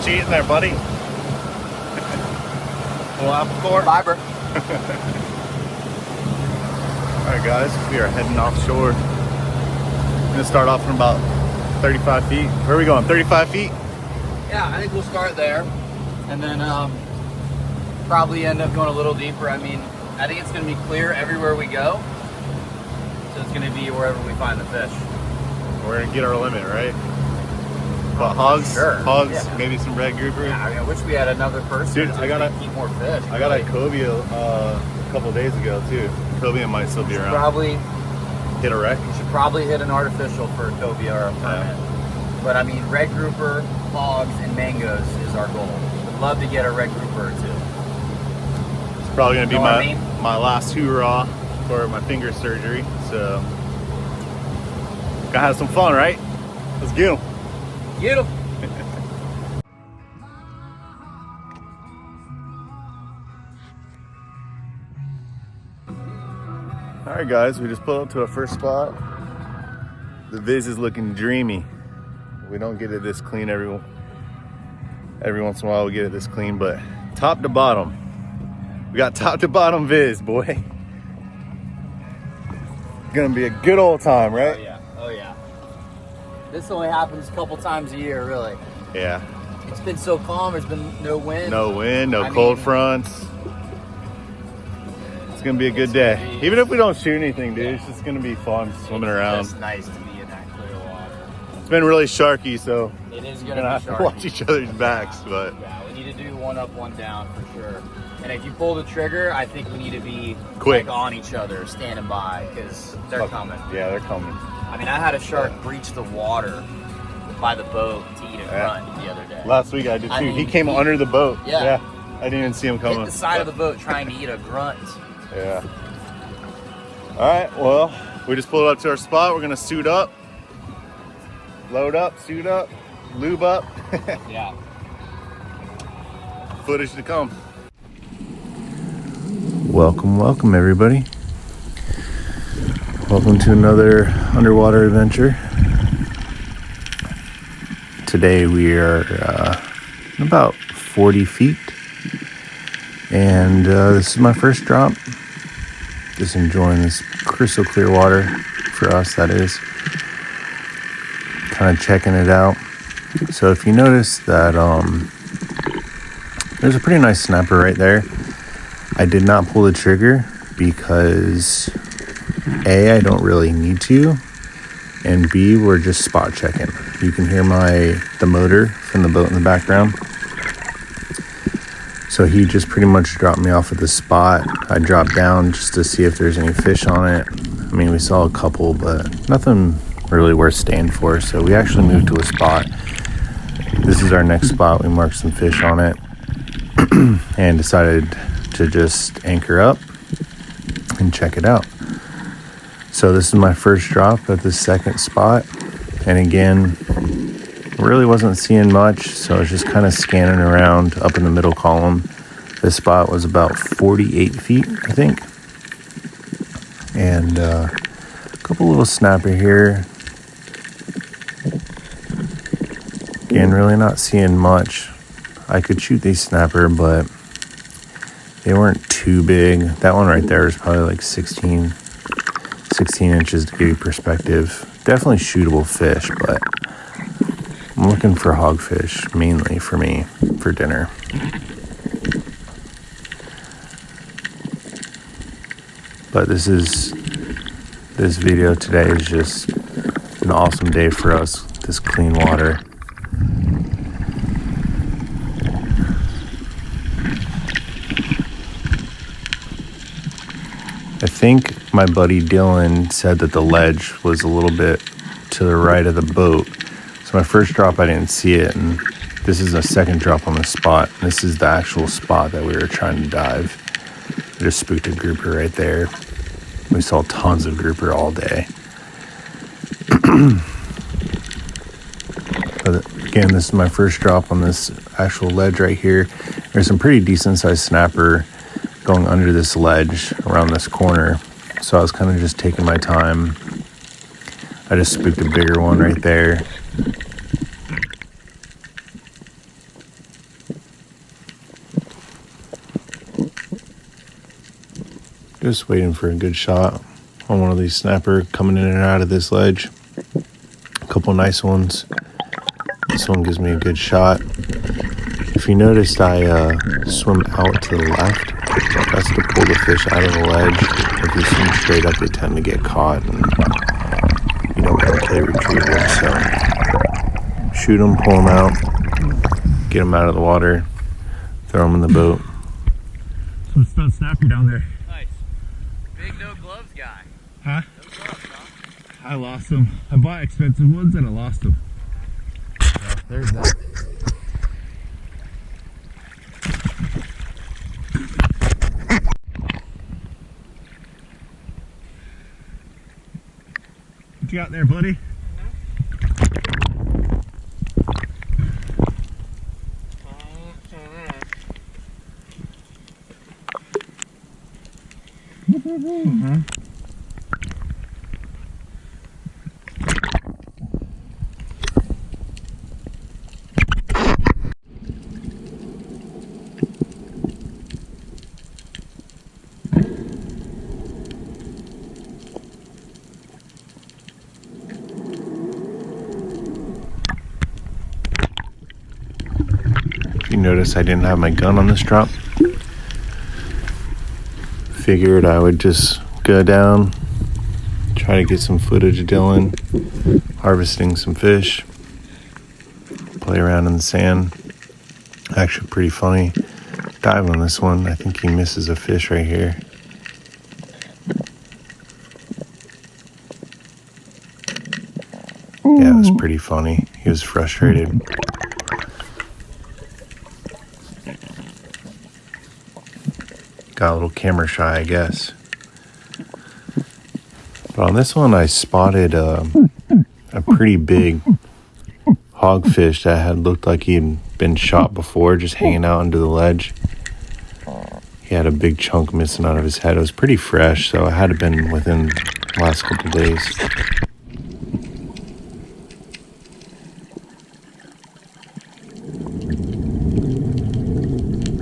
Cheating there, buddy. Full apple core. Fiber. Alright guys, we are heading offshore. We're gonna start off from about 35 feet. Where are we going? 35 feet? Yeah, I think we'll start there. And then probably end up going a little deeper. I mean, I think it's gonna be clear everywhere we go. So it's gonna be wherever we find the fish. We're gonna get our limit, right? But hogs, Sure. hogs, Yeah. maybe some red grouper. Yeah, I mean, I wish we had another person. Dude, so I gotta keep more fish. I got a cobia a couple days ago too. Cobia might still be around. Probably Hit a wreck. you should probably hit an artificial for a cobia or a permit. But I mean, red grouper, hogs, and mangoes is our goal. Would love to get a red grouper or two. It's probably gonna be Know what I mean? my last hoorah for my finger surgery. So gotta have some fun, right? Let's get 'em. Get 'em. All right, guys, we just pulled up to our first spot. The viz is looking dreamy. We don't get it this clean every once in a while. We get it this clean, but top to bottom, we got top to bottom viz, boy. Gonna be a good old time, right? Oh yeah, oh yeah. This only happens a couple times a year, really. Yeah. It's been so calm. There's been no wind. No wind, no I cold mean, fronts. It's gonna be a good day. Even if we don't shoot anything, dude, it's just gonna be fun swimming around. It's nice to be in that clear water. It's been really sharky, so It is we're gonna gonna be have to watch each other's backs, but yeah, we need to do one up, one down for sure. And if you pull the trigger, I think we need to be Quick. like, on each other, standing by, because they're coming. yeah, they're coming. I mean, I had a shark breach the water by the boat to eat a Yeah. grunt the other day. Last week I did too. I mean, he came under the boat. Yeah. I didn't even see him coming. Hit the side of the boat trying to eat a grunt. Yeah. All right, well, we just pulled up to our spot. We're gonna suit up, load up, suit up, lube up. Yeah. Footage to come. Welcome everybody. Welcome to another underwater adventure. Today we are about 40 feet, and this is my first drop. Just enjoying this crystal clear water, for us that is. Kind of checking it out. So if you notice that there's a pretty nice snapper right there. I did not pull the trigger because A, I don't really need to, and B, we're just spot checking. You can hear the motor from the boat in the background. So he just pretty much dropped me off at the spot. I dropped down just to see if there's any fish on it. I mean, we saw a couple, but nothing really worth staying for. So we actually moved to a spot. This is our next spot. We marked some fish on it and decided to just anchor up and check it out. So this is my first drop at the second spot. And again, really wasn't seeing much, so I was just kind of scanning around up in the middle column. This spot was about 48 feet, I think. And a couple little snapper here. Again, really not seeing much. I could shoot these snapper, but they weren't too big. That one right there is probably like 16 inches to give you perspective. Definitely shootable fish, but I'm looking for hogfish, mainly for me, for dinner. But this video today is just an awesome day for us, this clean water. I think my buddy Dylan said that the ledge was a little bit to the right of the boat. So my first drop, I didn't see it, and this is a second drop on the spot. This is the actual spot that we were trying to dive. I just spooked a grouper right there. We saw tons of grouper all day. But again, this is my first drop on this actual ledge right here. There's some pretty decent sized snapper going under this ledge around this corner. So I was kind of just taking my time. I just spooked a bigger one right there. Just waiting for a good shot on one of these snapper coming in and out of this ledge. A couple nice ones. This one gives me a good shot. If you noticed, I swim out to the left. That's to pull the fish out of the ledge. If you swim straight up, they tend to get caught and you don't want to play retrieval. So shoot them, pull them out, get them out of the water, throw them in the boat. Some stud snapper down there. Nice. Big no gloves guy. Huh? No gloves, huh? I lost them. I bought expensive ones and I lost them. Well, there's that. What you got there, buddy? Mm-hmm. If you notice, I didn't have my gun on this drop. Figured I would just go down, try to get some footage of Dylan harvesting some fish, play around in the sand. Actually pretty funny dive on this one. I think he misses a fish right here. Yeah, it was pretty funny. He was frustrated. Got a little camera shy, I guess. But on this one, I spotted a pretty big hogfish that had looked like he'd been shot before, just hanging out under the ledge. He had a big chunk missing out of his head. It was pretty fresh, so it had to have been within the last couple days.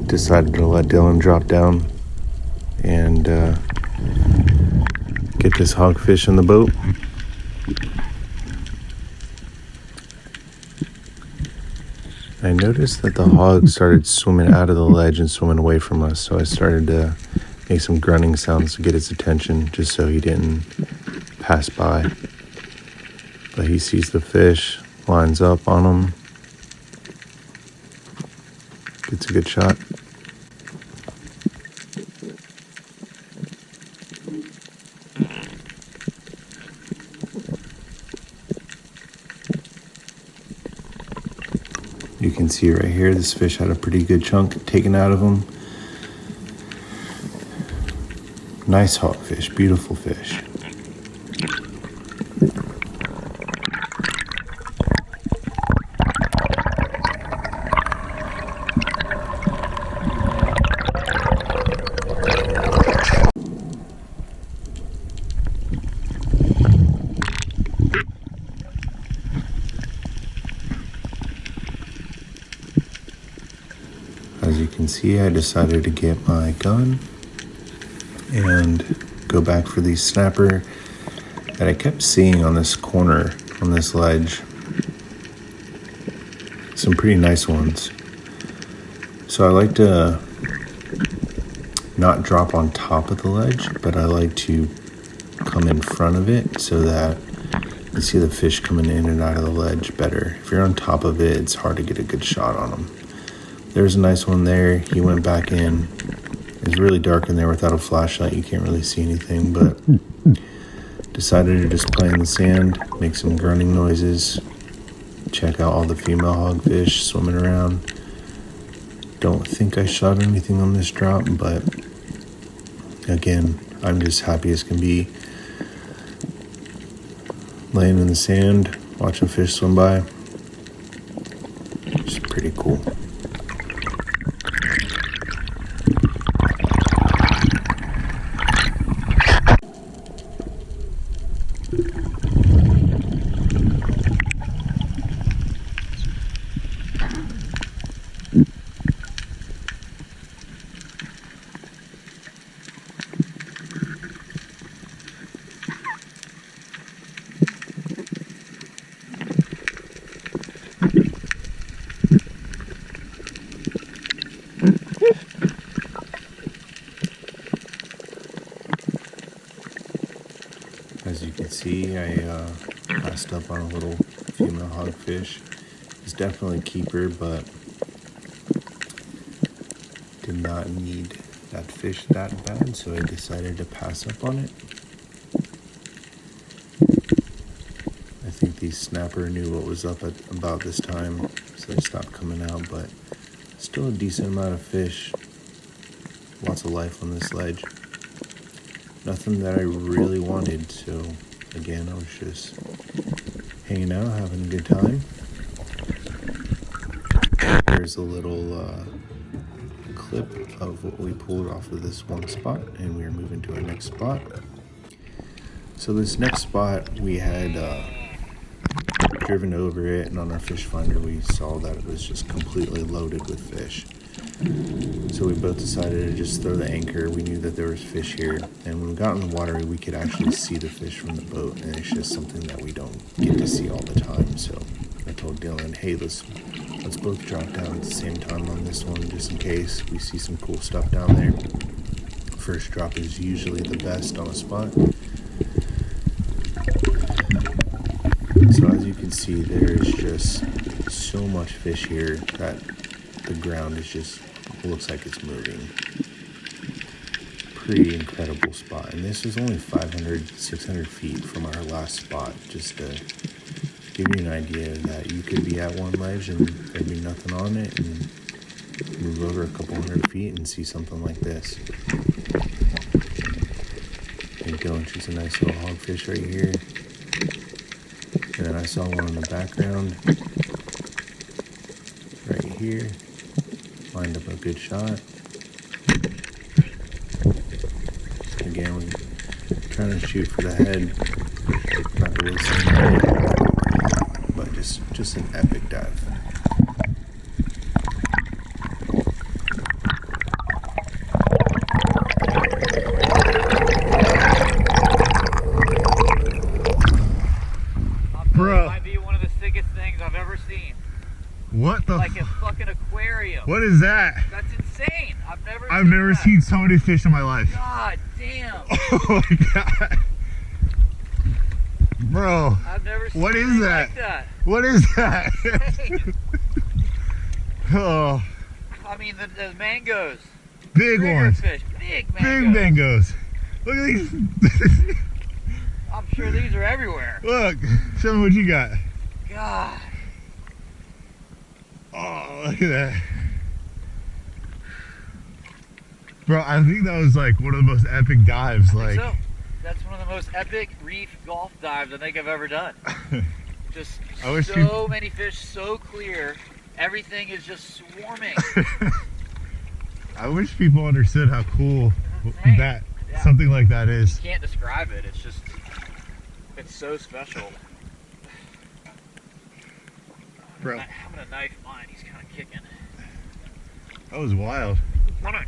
Decided to let Dylan drop down and get this hogfish in the boat. I noticed that the hog started swimming out of the ledge and swimming away from us, so I started to make some grunting sounds to get his attention, just so he didn't pass by. But he sees the fish, lines up on him, gets a good shot. You can see right here, this fish had a pretty good chunk taken out of him. Nice hogfish, beautiful fish. As you can see, I decided to get my gun and go back for these snapper that I kept seeing on this corner, on this ledge. Some pretty nice ones. So I like to not drop on top of the ledge, but I like to come in front of it so that you see the fish coming in and out of the ledge better. If you're on top of it, it's hard to get a good shot on them. There's a nice one there. He went back in. It's really dark in there without a flashlight. You can't really see anything, but decided to just play in the sand, make some grunting noises, check out all the female hogfish swimming around. Don't think I shot anything on this drop, but again, I'm just happy as can be. Laying in the sand, watching fish swim by. It's pretty cool. As you can see, I passed up on a little female hogfish. It's definitely a keeper, but did not need that fish that bad, so I decided to pass up on it. I think the snapper knew what was up at about this time, so they stopped coming out, but still a decent amount of fish. Lots of life on this ledge. Nothing that I really wanted, so again, I was just hanging out, having a good time. There's a little clip of what we pulled off of this one spot, and we are moving to our next spot. So this next spot, we had driven over it, and on our fish finder we saw that it was just completely loaded with fish. So we both decided to just throw the anchor. We knew that there was fish here, and when we got in the water we could actually see the fish from the boat, and it's just something that we don't get to see all the time. So I told Dylan, hey, let's both drop down at the same time on this one, just in case we see some cool stuff down there. First drop is usually the best on a spot. So as you can see, there's just so much fish here that the ground is just looks like it's moving. Pretty incredible spot, and this is only 500-600 feet from our last spot, just to give you an idea that you could be at one ledge and there'd be nothing on it, and move over a couple hundred feet and see something like this. And Dylan shoots a nice little hogfish right here, and then I saw one in the background right here. Lined up a good shot. Again, we're trying to shoot for the head, not to waste any time, but just an epic dive. Bro, might be one of the sickest things I've ever seen. what the? Like a fucking aquarium. What is that? That's insane. I've never seen so many fish in my life. God damn. Oh my god. Bro, I've never seen what is anything that? like that. What is that? Oh, I mean, the mangoes. big Bigger ones. fish. Big Big mangoes. mangoes. Look at these. I'm sure these are everywhere. Look, show me what you got. God. Oh, look at that. Bro, I think that was like one of the most epic dives. Like, So, that's one of the most epic reef golf dives I think I've ever done. Just I wish so many fish, so clear. Everything is just swarming. I wish people understood how cool Right. that Yeah. something like that is. Can't describe it. It's just, it's so special. Bro, Having a knife mine, he's kind of kicking. that was wild. Running.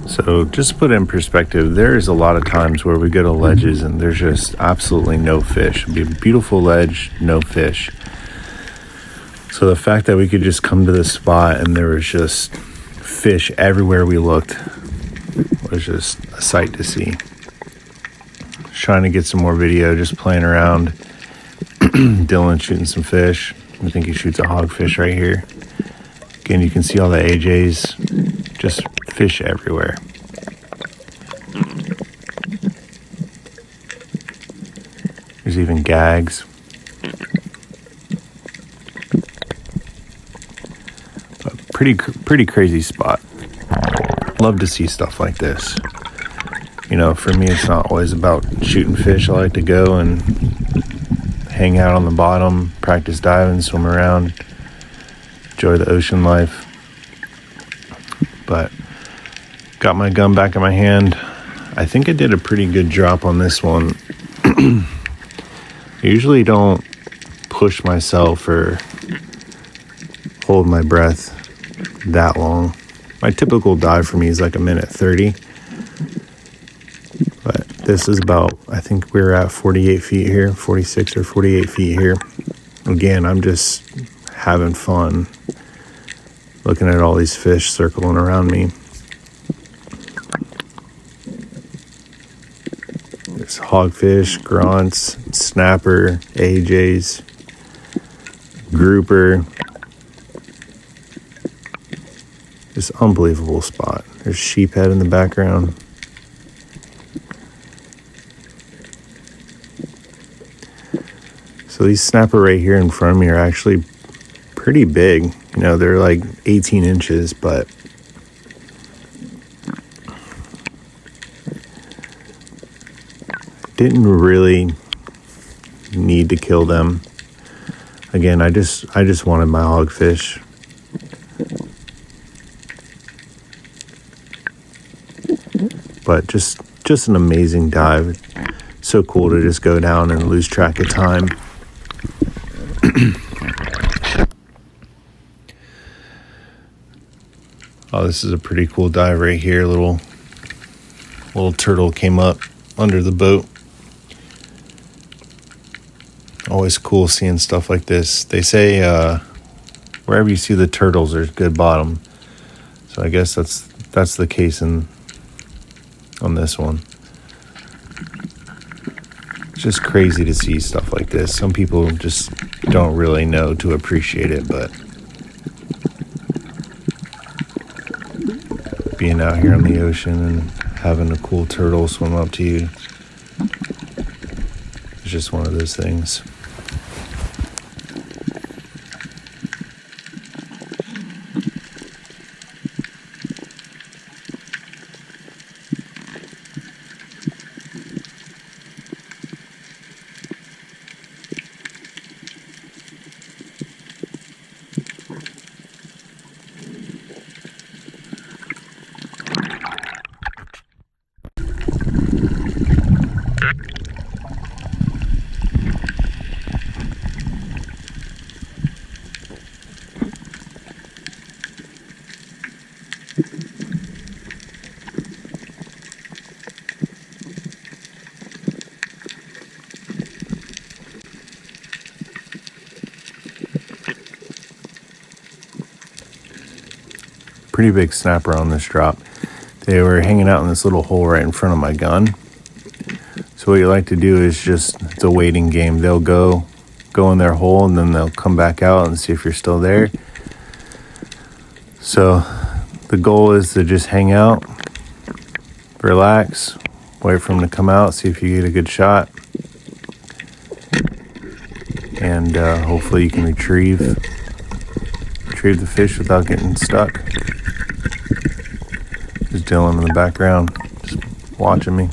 So just to put it in perspective, there is a lot of times where we go to ledges and there's just absolutely no fish. It'd be a beautiful ledge, no fish. So the fact that we could just come to this spot and there was just fish everywhere we looked was just a sight to see. trying to get some more video, just playing around. Dylan shooting some fish. I think he shoots a hogfish right here. Again, you can see all the AJs, just fish everywhere. There's even gags. But pretty crazy spot. Love to see stuff like this. You know, for me, it's not always about shooting fish. I like to go and hang out on the bottom, practice diving, swim around, enjoy the ocean life. But got my gun back in my hand. I think I did a pretty good drop on this one. I usually don't push myself or hold my breath that long. My typical dive for me is like 1:30. But this is about, I think we're at 48 feet here, 46 or 48 feet here. Again, I'm just having fun looking at all these fish circling around me. There's hogfish, grunts, snapper, AJs, grouper. Just unbelievable spot. There's sheephead in the background. So these snapper right here in front of me are actually pretty big. You know, they're like 18 inches, but didn't really need to kill them. Again, I just wanted my hogfish. But just an amazing dive. So cool to just go down and lose track of time. Oh, this is a pretty cool dive right here. Little turtle came up under the boat. Always cool seeing stuff like this. They say wherever you see the turtles, there's good bottom. So I guess that's the case on this one. It's just crazy to see stuff like this. Some people just don't really know to appreciate it, but being out here on the ocean and having a cool turtle swim up to you, it's just one of those things. Pretty big snapper on this drop. They were hanging out in this little hole right in front of my gun. So what you like to do is it's a waiting game. They'll go in their hole and then they'll come back out and see if you're still there. So the goal is to just hang out, relax, wait for them to come out, see if you get a good shot, and hopefully you can retrieve the fish without getting stuck. There's Dylan in the background, just watching me.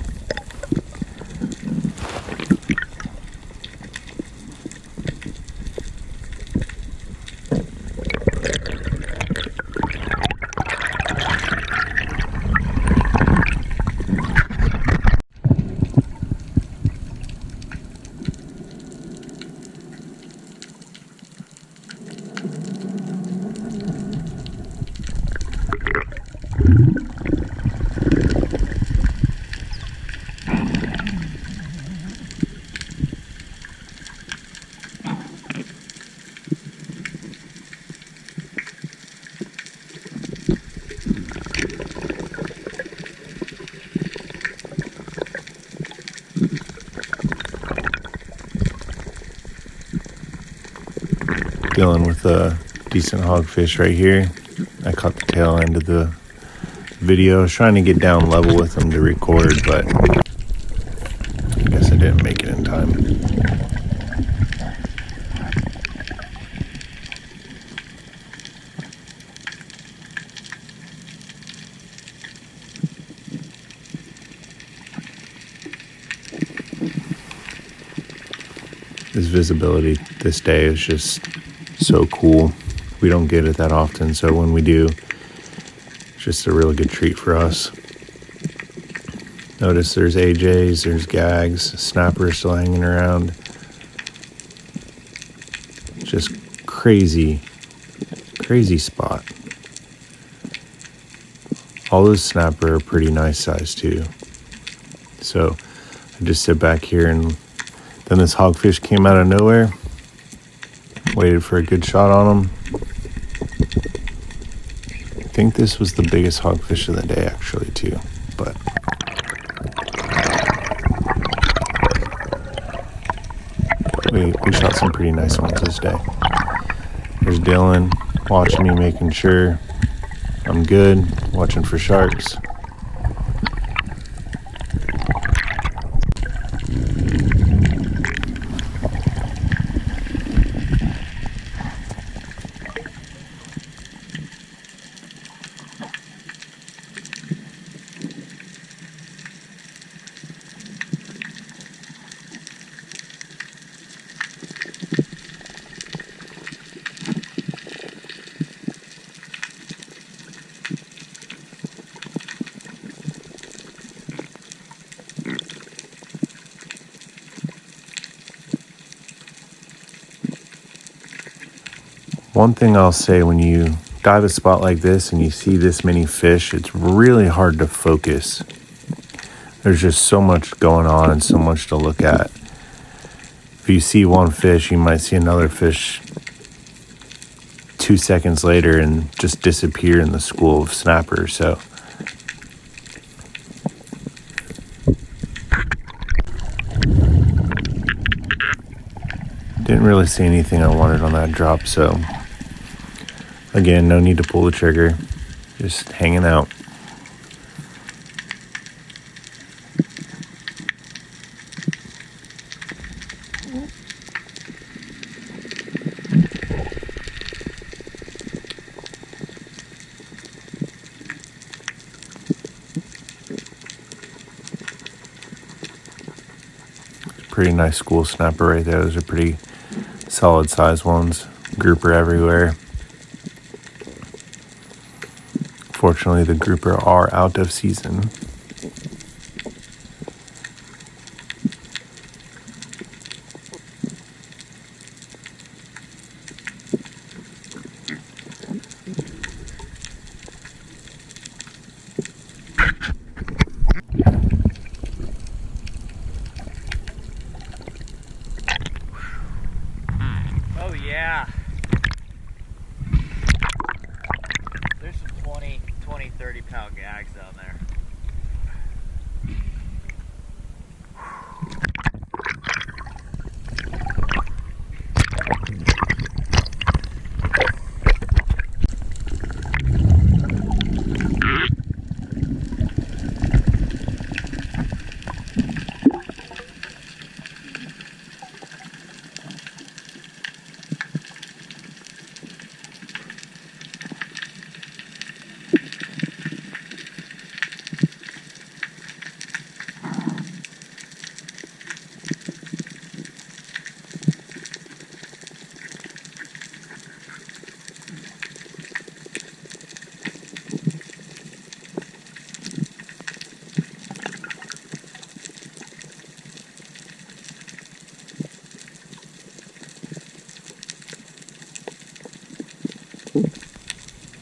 dealing with a decent hogfish right here. I caught the tail end of the video. I was trying to get down level with them to record, but I guess I didn't make it in time. This visibility this day is just so cool. We don't get it that often, so when we do, it's just a really good treat for us. Notice there's AJs, there's gags, snappers still hanging around. Just crazy spot. All those snapper are pretty nice size too. So I just sit back here, and then this hogfish came out of nowhere. Waited for a good shot on him. I think this was the biggest hogfish of the day actually too, but we shot some pretty nice ones this day. There's Dylan watching me, making sure I'm good, watching for sharks. One thing I'll say, when you dive a spot like this and you see this many fish, it's really hard to focus. There's just so much going on and so much to look at. If you see one fish, you might see another fish 2 seconds later and just disappear in the school of snappers. So didn't really see anything I wanted on that drop, so again, no need to pull the trigger, just hanging out. Pretty nice school snapper right there. Those are pretty solid size ones. Grouper everywhere. Fortunately, the grouper are out of season. Oh yeah. There's some 20, 30 pound gags down there.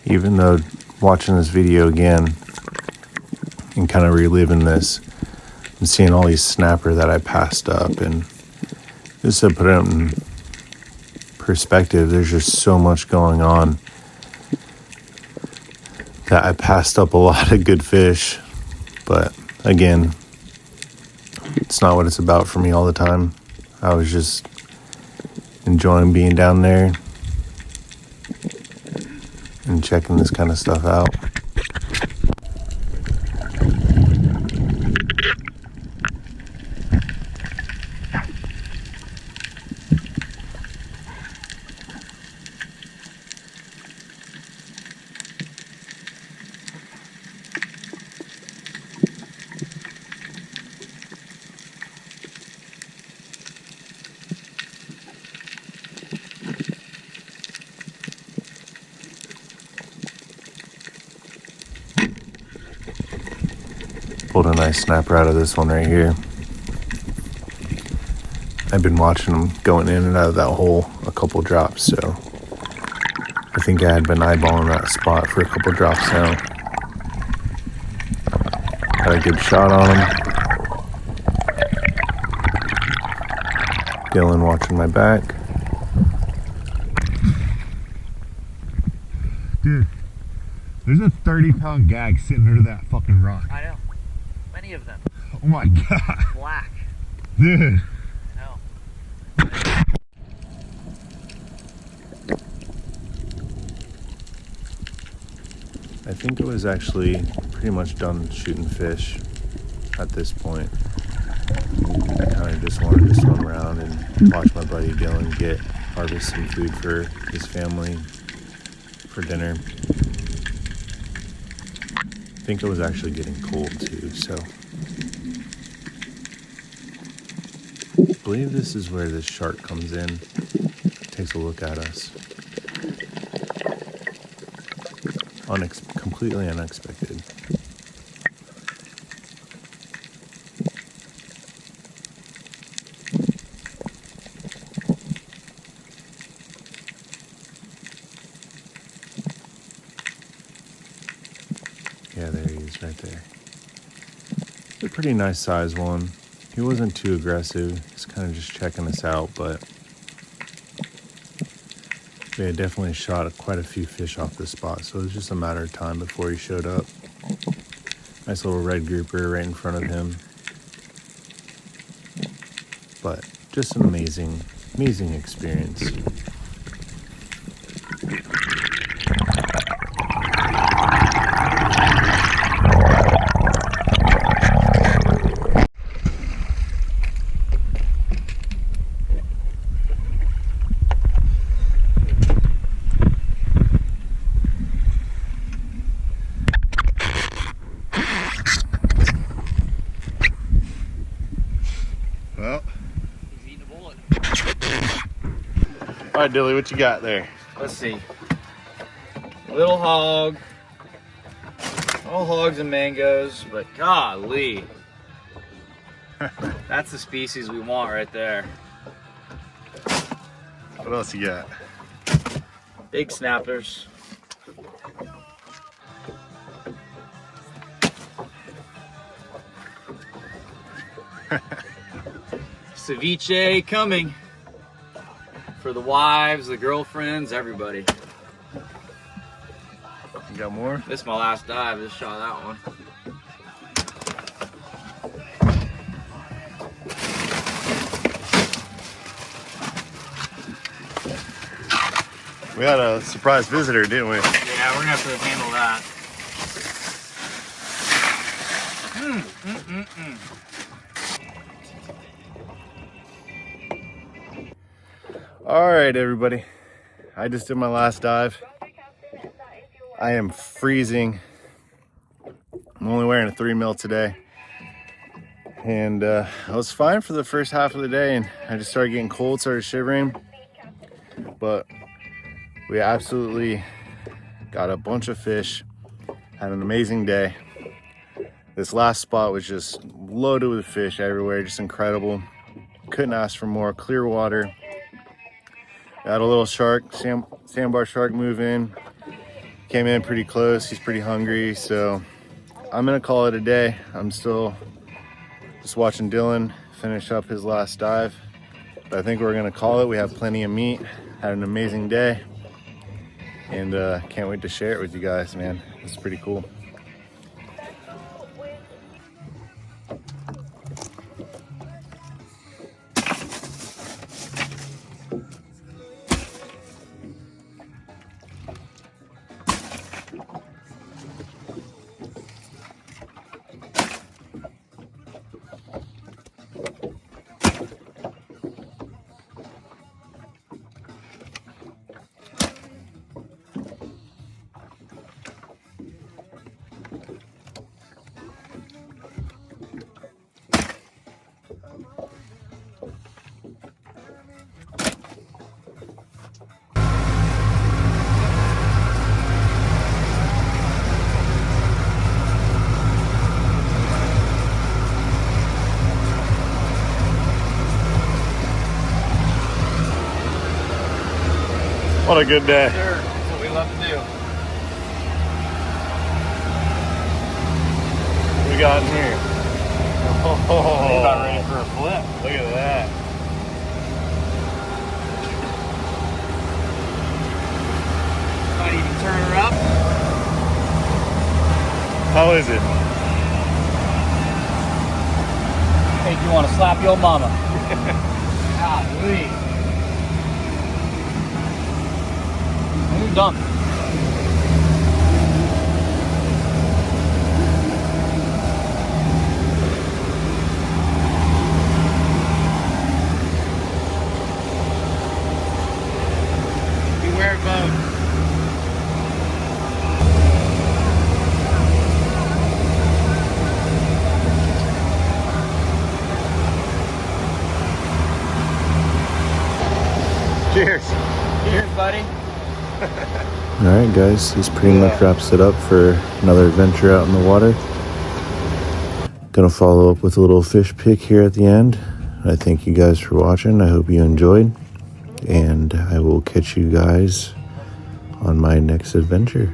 Even though watching this video again and kind of reliving this, I'm seeing all these snapper that I passed up, and just to put it in perspective, there's just so much going on that I passed up a lot of good fish. But again, it's not what it's about for me all the time. I was just enjoying being down there, and checking this kind of stuff out. Pulled a nice snapper out of this one right here. I've been watching them going in and out of that hole a couple drops, so I think I had been eyeballing that spot for a couple drops now. Got a good shot on him. Dylan watching my back. Dude, there's a 30-pound gag sitting under that fucking rock. I know. Many of them. Oh my god. Black. Dude. No. I think it was actually pretty much done shooting fish at this point. I kind of just wanted to swim around and watch my buddy Dylan harvest some food for his family for dinner. I think it was actually getting cold too, so I believe this is where this shark comes in, takes a look at us. Completely unexpected. Yeah, there he is right there. It's a pretty nice size one. He wasn't too aggressive. He's kind of just checking us out, but we had definitely shot quite a few fish off this spot, so it was just a matter of time before he showed up. Nice little red grouper right in front of him. But just an amazing experience. Well. He's eating a bullet. All right, Dilly, what you got there? Let's see. Little hog. All hogs and mangoes, but golly. That's the species we want right there. What else you got? Big snappers. Ceviche coming for the wives, the girlfriends, everybody. You got more? This is my last dive. Just shot that one. We had a surprise visitor, didn't we? Yeah, we're gonna have to handle that. All right, everybody. I just did my last dive. I am freezing. I'm only wearing a 3 mil today. And I was fine for the first half of the day, and I just started getting cold, started shivering. But we absolutely got a bunch of fish, had an amazing day. This last spot was just loaded with fish everywhere, just incredible. Couldn't ask for more. Clear water. Got a little shark, sandbar shark move in. Came in pretty close. He's pretty hungry, so I'm gonna call it a day. I'm still just watching Dylan finish up his last dive, but I think we're gonna call it. We have plenty of meat. Had an amazing day, and can't wait to share it with you guys, man. It's pretty cool. What a good day. Sure, that's what we love to do. What we got in here? Oh, He's about ready for a flip. look at that. Might even turn her up. How is it? Make you want to slap your mama. Golly. You're done. Beware boat. Cheers. Cheers, buddy. All right, guys, this pretty much wraps it up for another adventure out in the water. Gonna follow up with a little fish pick here at the end. I thank you guys for watching. I hope you enjoyed, and I will catch you guys on my next adventure.